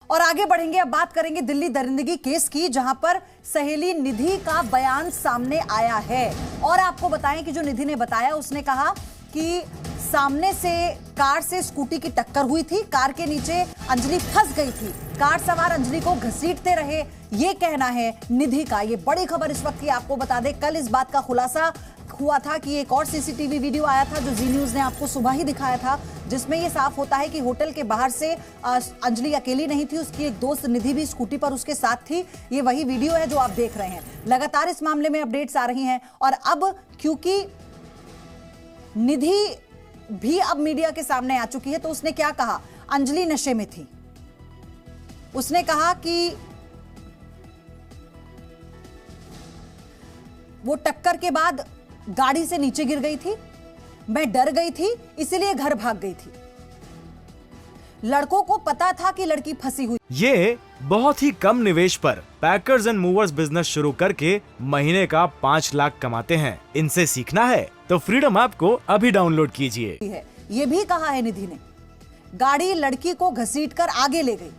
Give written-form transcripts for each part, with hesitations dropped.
और आगे बढ़ेंगे, अब बात करेंगे दिल्ली दरिंदगी केस की, जहां पर सहेली निधि का बयान सामने आया है। और आपको बताएं कि जो निधि ने बताया, उसने कहा कि सामने से कार से स्कूटी की टक्कर हुई थी, कार के नीचे अंजलि फंस गई थी, कार सवार अंजलि को घसीटते रहे, ये कहना है निधि का। ये बड़ी खबर इस वक्त की, आपको बता दें कल इस बात का खुलासा हुआ था कि एक और सीसीटीवी वीडियो आया था जो जी न्यूज ने आपको सुबह ही दिखाया था, जिसमें यह साफ होता है कि होटल के बाहर से अंजलि अकेली नहीं थी, उसकी एक दोस्त निधि भी स्कूटी पर उसके साथ थी। ये वही वीडियो है जो आप देख रहे हैं। लगातार इस मामले में अपडेट्स आ रही हैं और अब क्योंकि निधि भी अब मीडिया के सामने आ चुकी है, तो उसने क्या कहा? अंजलि नशे में थी। उसने कहा कि वो टक्कर के बाद गाड़ी से नीचे गिर गई थी, मैं डर गई थी, इसलिए घर भाग गई थी। लड़कों को पता था कि लड़की फंसी हुई। ये बहुत ही कम निवेश पर पैकर्स एंड मूवर्स बिजनेस शुरू करके महीने का 5 लाख कमाते हैं। इनसे सीखना है तो फ्रीडम ऐप को अभी डाउनलोड कीजिए। ये भी कहा है निधि ने, गाड़ी लड़की को घसीटकर आगे ले गई,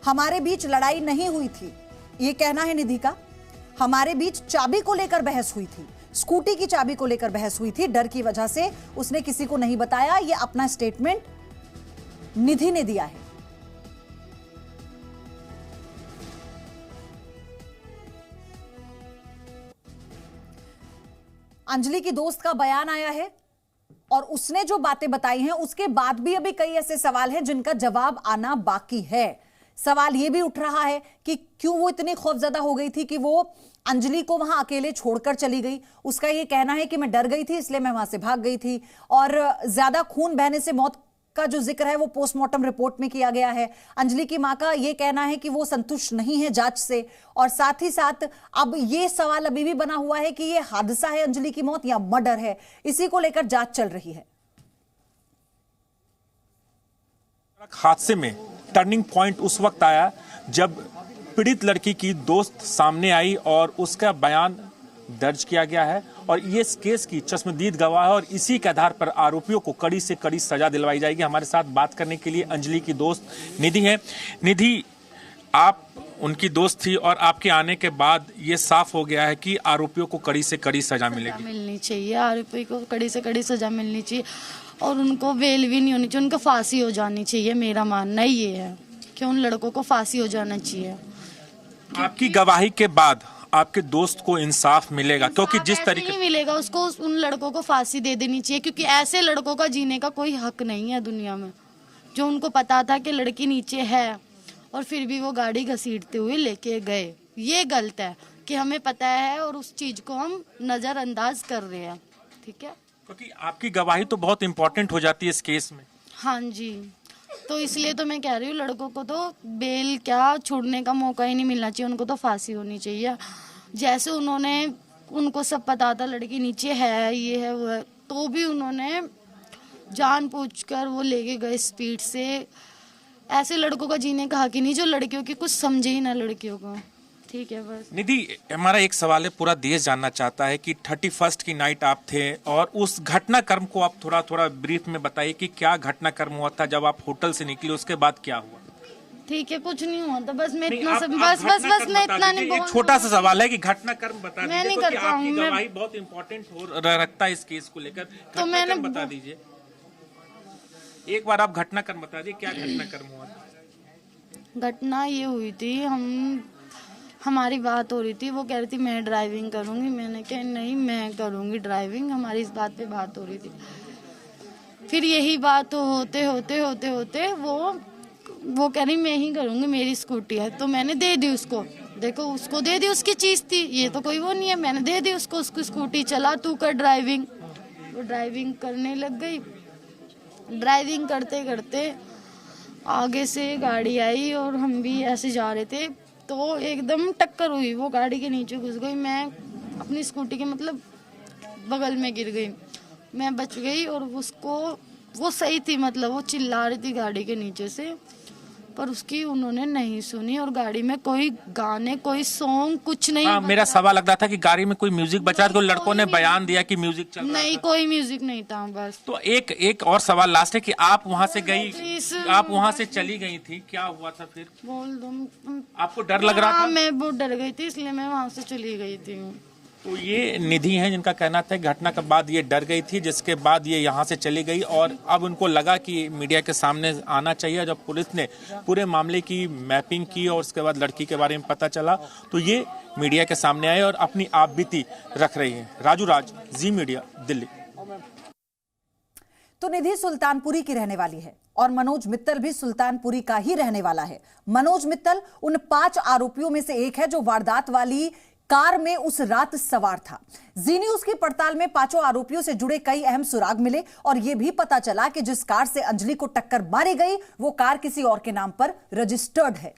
हमारे बीच लड़ाई नहीं हुई थी, ये कहना है निधि का। हमारे बीच चाबी को लेकर बहस हुई थी, स्कूटी की चाबी को लेकर बहस हुई थी, डर की वजह से उसने किसी को नहीं बताया। ये अपना स्टेटमेंट निधि ने दिया है। अंजलि की दोस्त का बयान आया है और उसने जो बातें बताई हैं, उसके बाद भी अभी कई ऐसे सवाल हैं जिनका जवाब आना बाकी है। सवाल यह भी उठ रहा है कि क्यों वो इतनी खौफजदा हो गई थी कि वो अंजलि को वहां अकेले छोड़कर चली गई। उसका ये कहना है कि मैं डर गई थी, इसलिए मैं वहां से भाग गई थी। और ज्यादा खून बहने से मौत का जो जिक्र है वो पोस्टमार्टम रिपोर्ट में किया गया है। अंजलि की मां का ये कहना है कि वो संतुष्ट नहीं है जांच से। और साथ ही साथ अब ये सवाल अभी भी बना हुआ है कि ये हादसा है अंजलि की मौत या मर्डर है। इसी को लेकर जांच चल रही है। हादसे में टर्निंग पॉइंट उस वक्त आया जब पीड़ित लड़की की दोस्त सामने आई और उसका बयान दर्ज किया गया है और ये इस केस की चश्मदीद गवाह है और इसी के आधार पर आरोपियों को कड़ी से कड़ी सजा दिलवाई जाएगी। हमारे साथ बात करने के लिए अंजलि की दोस्त निधि है। निधि, आप उनकी दोस्त थी और आपके आने के बाद ये साफ हो गया है कि आरोपियों को कड़ी से कड़ी सजा मिलनी चाहिए। आरोपी को कड़ी से कड़ी सजा मिलनी चाहिए और उनको बेल भी नहीं होनी चाहिए, उनको फांसी हो जानी चाहिए। मेरा मानना ये है कि उन लड़कों को फांसी हो जाना चाहिए। आपकी गवाही के बाद आपके दोस्त को इंसाफ मिलेगा? क्योंकि जिस तरीके नहीं मिलेगा उसको, उन लड़कों को फांसी दे देनी चाहिए, क्योंकि ऐसे लड़कों का जीने का कोई हक नहीं है दुनिया में। जो उनको पता था कि लड़की नीचे है और फिर भी वो गाड़ी घसीटते हुए लेके गए, ये गलत है। कि हमें पता है और उस चीज को हम नजरअंदाज कर रहे हैं। ठीक है, क्योंकि आपकी गवाही तो बहुत इंपॉर्टेंट हो जाती है इस केस में। हाँ जी, तो इसलिए तो मैं कह रही हूँ लड़कों को तो बेल क्या छोड़ने का मौका ही नहीं मिलना चाहिए, उनको तो फांसी होनी चाहिए। जैसे उनको सब पता था लड़की नीचे है, ये है वो है, तो भी उन्होंने जानबूझकर वो लेके गए स्पीड से। ऐसे लड़कों का जीने का हक ही नहीं जो लड़कियों की कुछ समझे ही ना लड़कियों को। ठीक है बस। निधि, हमारा एक सवाल है, पूरा देश जानना चाहता है कि 31st की नाइट आप थे और उस घटनाक्रम को आप थोड़ा ब्रीफ में बताइए कि क्या घटनाक्रम हुआ था जब आप होटल से निकले, उसके बाद क्या हुआ? ठीक है, कुछ नहीं हुआ था, बस मैं इतना सब बस मैं इतना नहीं बोल। छोटा सा सवाल है कि घटनाक्रम बता दीजिए, नहीं क्योंकि कर आपकी पाऊंगी गवाही बहुत इंपॉर्टेंट रखता है इस केस को लेकर। तो मैंने बता दीजिए एक बार, आप घटनाक्रम बता दीजिए, क्या घटनाक्रम हुआ था? घटना ये हुई थी, हमारी बात हो रही थी, वो कह रही थी मैं ड्राइविंग करूंगी, मैंने कहा नहीं मैं करूंगी ड्राइविंग, हमारी इस बात पे बात हो रही थी। फिर यही बात होते होते वो कह रही मैं ही करूंगी, मेरी स्कूटी है, तो मैंने दे दी उसको। देखो उसको दे दी, उसकी चीज थी, ये तो कोई वो नहीं है, मैंने दे दी उसको, उसकी स्कूटी चला तू कर ड्राइविंग। वो ड्राइविंग करने लग गई। ड्राइविंग करते करते आगे से गाड़ी आई और हम भी ऐसे जा रहे थे, तो एकदम टक्कर हुई, वो गाड़ी के नीचे घुस गई, मैं अपनी स्कूटी के मतलब बगल में गिर गई, मैं बच गई और उसको वो सही थी, मतलब वो चिल्ला रही थी गाड़ी के नीचे से, पर उसकी उन्होंने नहीं सुनी और गाड़ी में कोई गाने कोई सॉन्ग कुछ नहीं। हाँ, मेरा सवाल लग रहा था कि गाड़ी में कोई म्यूजिक बजा रहा था, तो लड़कों ने बयान दिया कि म्यूजिक चल रहा नहीं, था। कोई म्यूजिक नहीं था बस। तो एक और सवाल लास्ट है कि आप वहां से गई, आप वहां से चली गई थी, क्या हुआ था फिर? बोल दो। आपको डर लग रहा था? मैं बहुत डर गई थी, इसलिए मैं वहां से चली गई थी। तो ये निधि हैं जिनका कहना था घटना के बाद ये डर गई थी, जिसके बाद ये यहाँ से चली गई और अब उनको लगा कि मीडिया के सामने आना चाहिए। जब पुलिस ने पूरे मामले की मैपिंग की और उसके बाद लड़की के बारे में पता चला तो ये मीडिया के सामने आए और अपनी आप बीती रख रही है। राजू राज, जी मीडिया, दिल्ली। तो निधि सुल्तानपुरी की रहने वाली है और मनोज मित्तल भी सुल्तानपुरी का ही रहने वाला है। मनोज मित्तल उन 5 आरोपियों में से एक है जो वारदात वाली कार में उस रात सवार था। जी न्यूज की पड़ताल में 5 आरोपियों से जुड़े कई अहम सुराग मिले और यह भी पता चला कि जिस कार से अंजलि को टक्कर मारी गई वो कार किसी और के नाम पर रजिस्टर्ड है।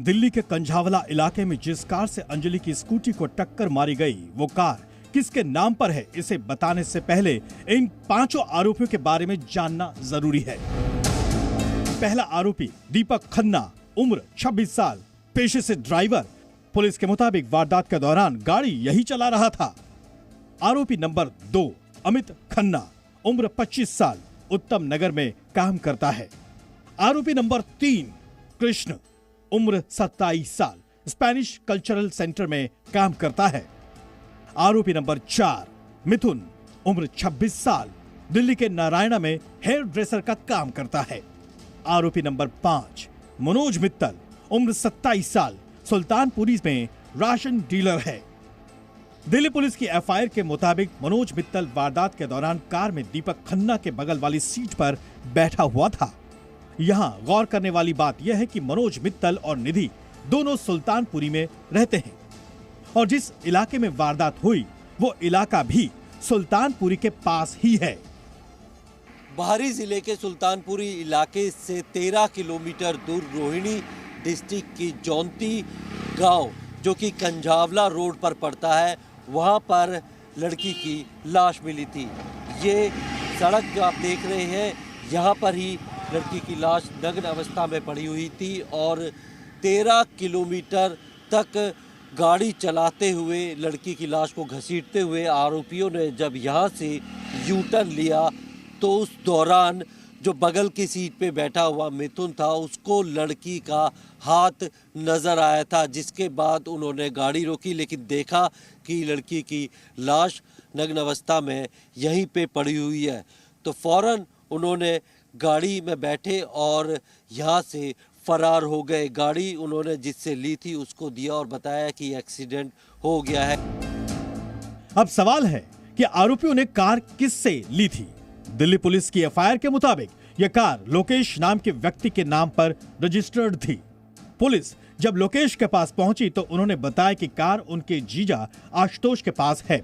दिल्ली के कंझावला इलाके में जिस कार से अंजलि की स्कूटी को टक्कर मारी गई वो कार किसके नाम पर है, इसे बताने से पहले इन 5 आरोपियों के बारे में जानना जरूरी है। पहला आरोपी दीपक खन्ना, उम्र 26 साल, पेशे से ड्राइवर। पुलिस के मुताबिक वारदात के दौरान गाड़ी यही चला रहा था। आरोपी नंबर 2 अमित खन्ना, उम्र 25 साल, उत्तम नगर में काम करता है। आरोपी नंबर 3 कृष्ण, उम्र 27 साल, स्पेनिश कल्चरल सेंटर में काम करता है। आरोपी नंबर 4 मिथुन, उम्र 26 साल, दिल्ली के नारायणा में हेयर ड्रेसर का काम करता है। आरोपी नंबर 5 मनोज मित्तल, उम्र 27 साल, सुल्तानपुरी में राशन डीलर है। दिल्ली पुलिस की एफआईआर के मुताबिक मनोज मित्तल वारदात के दौरान कार में दीपक खन्ना के बगल वाली सीट पर बैठा हुआ था। यहां गौर करने वाली बात यह है कि मनोज मित्तल और निधि दोनों सुल्तानपुरी में रहते हैं और जिस इलाके में वारदात हुई वो इलाका भी सुल्तानपुरी के पास ही है। बाहरी जिले के सुल्तानपुरी इलाके से 13 किलोमीटर दूर रोहिणी डिस्ट्रिक्ट की जौंती गांव जो कि कंझावला रोड पर पड़ता है, वहां पर लड़की की लाश मिली थी। ये सड़क जो आप देख रहे हैं, यहाँ पर ही लड़की की लाश नग्न अवस्था में पड़ी हुई थी और 13 किलोमीटर तक गाड़ी चलाते हुए लड़की की लाश को घसीटते हुए आरोपियों ने जब यहाँ से यू टर्न लिया तो उस दौरान जो बगल की सीट पे बैठा हुआ मिथुन था उसको लड़की का हाथ नज़र आया था, जिसके बाद उन्होंने गाड़ी रोकी लेकिन देखा कि लड़की की लाश नग्न अवस्था में यहीं पे पड़ी हुई है। तो फौरन उन्होंने गाड़ी में बैठे और यहाँ से फरार हो गए। गाड़ी उन्होंने जिससे ली थी उसको दिया और बताया कि एक्सीडेंट हो गया है। अब सवाल है कि आरोपियों ने कार किससे ली थी। दिल्ली पुलिस की एफआईआर के मुताबिक यह कार लोकेश नाम के व्यक्ति के नाम पर रजिस्टर्ड थी। पुलिस जब लोकेश के पास पहुंची तो उन्होंने बताया कि कार उनके जीजा आशुतोष के पास है।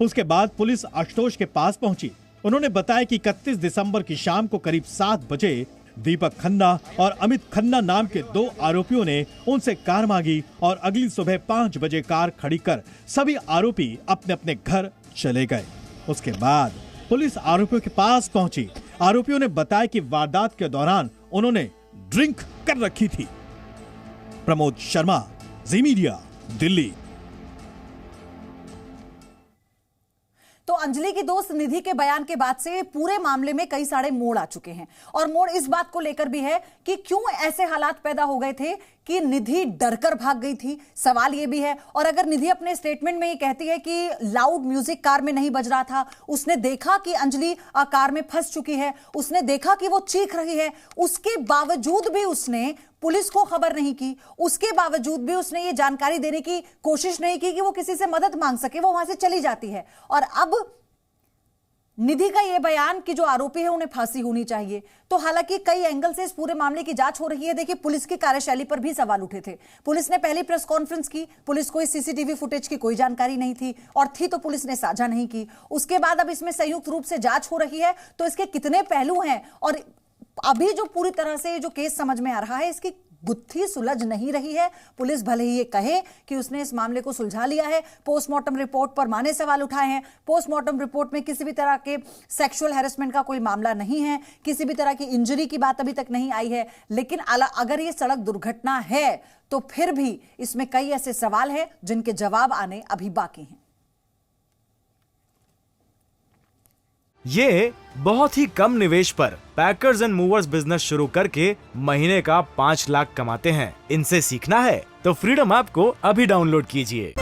उसके बाद पुलिस आशुतोष के पास पहुंची। उन्होंने बताया कि 31 दिसंबर की शाम को करीब 7 बजे दीपक खन्ना और अमित खन्ना नाम के 2 आरोपियों ने उनसे कार मांगी और अगली सुबह 5 बजे कार खड़ी कर सभी आरोपी अपने अपने घर चले गए। उसके बाद पुलिस आरोपियों के पास पहुंची। आरोपियों ने बताया कि वारदात के दौरान उन्होंने ड्रिंक कर रखी थी। प्रमोद शर्मा, जी मीडिया, दिल्ली। तो अंजलि की दोस्त निधि के बयान के बाद से पूरे मामले में कई सारे मोड़ आ चुके हैं और मोड़ इस बात को लेकर भी है कि क्यों ऐसे हालात पैदा हो गए थे कि निधि डरकर भाग गई थी। सवाल यह भी है। और अगर निधि अपने स्टेटमेंट में ये कहती है कि लाउड म्यूजिक कार में नहीं बज रहा था, उसने देखा कि अंजलि कार में फंस चुकी है, उसने देखा कि वो चीख रही है, उसके बावजूद भी उसने पुलिस को खबर नहीं की, उसके बावजूद भी उसने ये जानकारी देने की कोशिश नहीं की कि वो किसी से मदद मांग सके, वो वहां से चली जाती है। और अब निधि का यह बयान कि जो आरोपी है उन्हें फांसी होनी चाहिए। तो हालांकि कई एंगल से इस पूरे मामले की जांच हो रही है। देखिए, पुलिस की कार्यशैली पर भी सवाल उठे थे। पुलिस ने पहली प्रेस कॉन्फ्रेंस की, पुलिस को इस सीसीटीवी फुटेज की कोई जानकारी नहीं थी और थी तो पुलिस ने साझा नहीं की। उसके बाद अब इसमें संयुक्त रूप से जांच हो रही है। तो इसके कितने पहलू हैं और अभी जो पूरी तरह से जो केस समझ में आ रहा है, इसकी गुत्थी सुलझ नहीं रही है। पुलिस भले ही ये कहे कि उसने इस मामले को सुलझा लिया है, पोस्टमार्टम रिपोर्ट पर माने सवाल उठाए हैं। पोस्टमार्टम रिपोर्ट में किसी भी तरह के सेक्सुअल हैरेसमेंट का कोई मामला नहीं है, किसी भी तरह की इंजरी की बात अभी तक नहीं आई है। लेकिन अगर ये सड़क दुर्घटना है तो फिर भी इसमें कई ऐसे सवाल हैं जिनके जवाब आने अभी बाकी हैं। ये बहुत ही कम निवेश पर पैकर्स एंड मूवर्स बिजनेस शुरू करके महीने का 5 लाख कमाते हैं। इनसे सीखना है तो फ्रीडम ऐप को अभी डाउनलोड कीजिए।